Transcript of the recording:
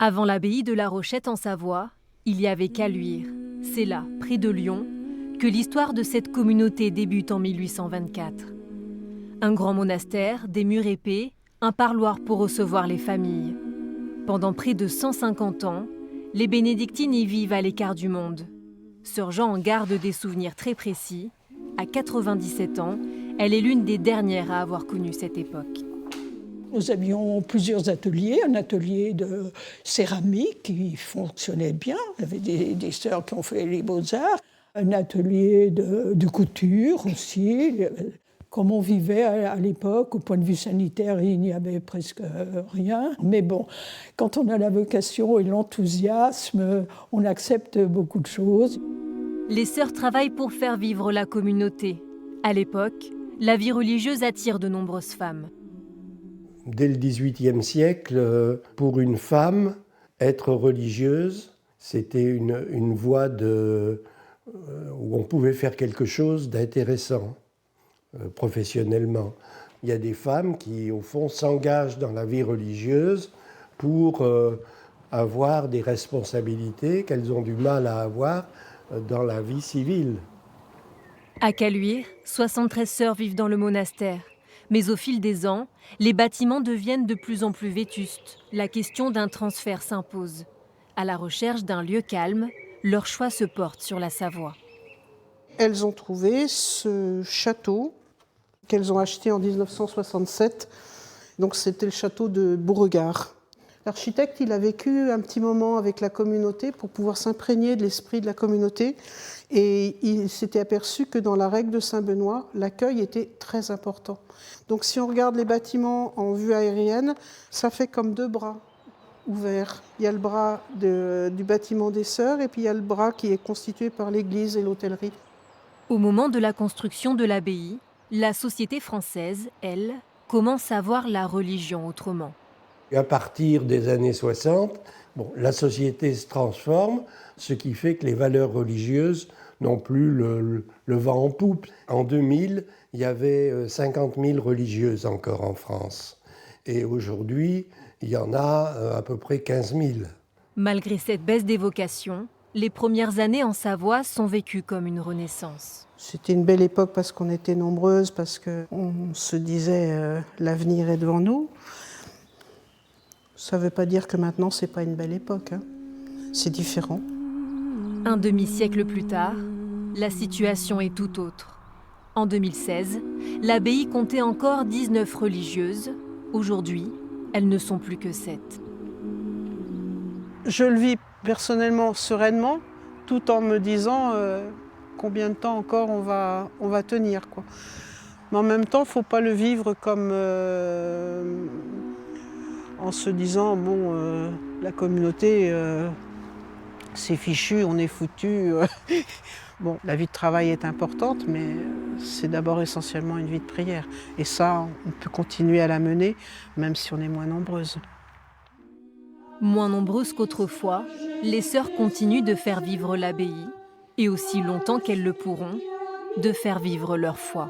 Avant l'abbaye de La Rochette en Savoie, il y avait Caluire. C'est là, près de Lyon, que l'histoire de cette communauté débute en 1824. Un grand monastère, des murs épais, un parloir pour recevoir les familles. Pendant près de 150 ans, les bénédictines y vivent à l'écart du monde. Sœur Jean en garde des souvenirs très précis. À 97 ans, elle est l'une des dernières à avoir connu cette époque. Nous avions plusieurs ateliers, un atelier de céramique qui fonctionnait bien, il y avait des sœurs qui ont fait les beaux-arts, un atelier de couture aussi. Comme on vivait à l'époque, au point de vue sanitaire, il n'y avait presque rien. Mais bon, quand on a la vocation et l'enthousiasme, on accepte beaucoup de choses. Les sœurs travaillent pour faire vivre la communauté. À l'époque, la vie religieuse attire de nombreuses femmes. Dès le XVIIIe siècle, pour une femme, être religieuse, c'était une voie où on pouvait faire quelque chose d'intéressant professionnellement. Il y a des femmes qui, au fond, s'engagent dans la vie religieuse pour avoir des responsabilités qu'elles ont du mal à avoir dans la vie civile. À Caluire, 73 sœurs vivent dans le monastère. Mais au fil des ans, les bâtiments deviennent de plus en plus vétustes. La question d'un transfert s'impose. À la recherche d'un lieu calme, leur choix se porte sur la Savoie. Elles ont trouvé ce château qu'elles ont acheté en 1967. Donc c'était le château de Beauregard. L'architecte, il a vécu un petit moment avec la communauté pour pouvoir s'imprégner de l'esprit de la communauté. Et il s'était aperçu que dans la règle de Saint-Benoît, l'accueil était très important. Donc si on regarde les bâtiments en vue aérienne, ça fait comme deux bras ouverts. Il y a le bras du bâtiment des Sœurs et puis il y a le bras qui est constitué par l'église et l'hôtellerie. Au moment de la construction de l'abbaye, la société française, elle, commence à voir la religion autrement. À partir des années 60, la société se transforme, ce qui fait que les valeurs religieuses n'ont plus le vent en poupe. En 2000, il y avait 50 000 religieuses encore en France. Et aujourd'hui, il y en a à peu près 15 000. Malgré cette baisse des vocations, les premières années en Savoie sont vécues comme une renaissance. C'était une belle époque parce qu'on était nombreuses, parce qu'on se disait l'avenir est devant nous. Ça ne veut pas dire que maintenant, ce n'est pas une belle époque. C'est différent. Un demi-siècle plus tard, la situation est tout autre. En 2016, l'abbaye comptait encore 19 religieuses. Aujourd'hui, elles ne sont plus que 7. Je le vis personnellement sereinement, tout en me disant combien de temps encore on va tenir, quoi. Mais en même temps, il ne faut pas le vivre comme en se disant la communauté, c'est fichu, on est foutu. La vie de travail est importante, mais c'est d'abord essentiellement une vie de prière. Et ça, on peut continuer à la mener, même si on est moins nombreuses. Moins nombreuses qu'autrefois, les sœurs continuent de faire vivre l'abbaye, et aussi longtemps qu'elles le pourront, de faire vivre leur foi.